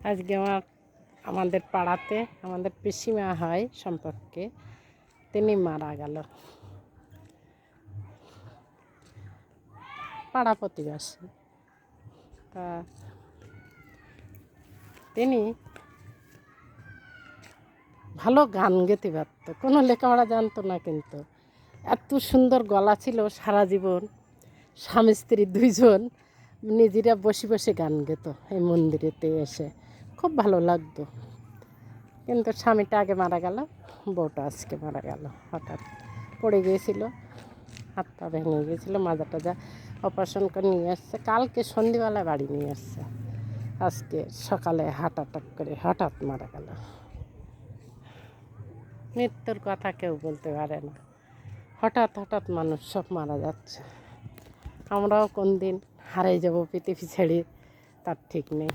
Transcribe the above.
আজকে আমাদের পাড়াতে আমাদের পিসিমা হয় সম্পর্কে, তিনি মারা গেল। পাড়া প্রতিবেশী। তা তিনি ভালো গান গেতে পারত, কোনো লেখাপড়া জানতো না, কিন্তু এত সুন্দর গলা ছিল। সারা জীবন স্বামী স্ত্রী দুইজন নিজেরা বসে বসে গান গেত এই মন্দিরেতে এসে, খুব ভালো লাগতো। কিন্তু স্বামীটা আগে মারা গেল, বউটা আজকে মারা গেল। হঠাৎ পড়ে গিয়েছিল, হাত পা ভেঙে গিয়েছিল, মাজা টাজা অপারেশন করে নিয়ে আসছে। কালকে সন্ধ্যেবেলায় বাড়ি নিয়ে আসছে, আজকে সকালে হার্ট অ্যাটাক করে হঠাৎ মারা গেল। মৃত্যুর কথা কেউ বলতে পারে না, হঠাৎ হঠাৎ মানুষ সব মারা যাচ্ছে। আমরাও কোন দিন হারিয়ে যাব পৃথিবী ছেড়ে, তার ঠিক নেই।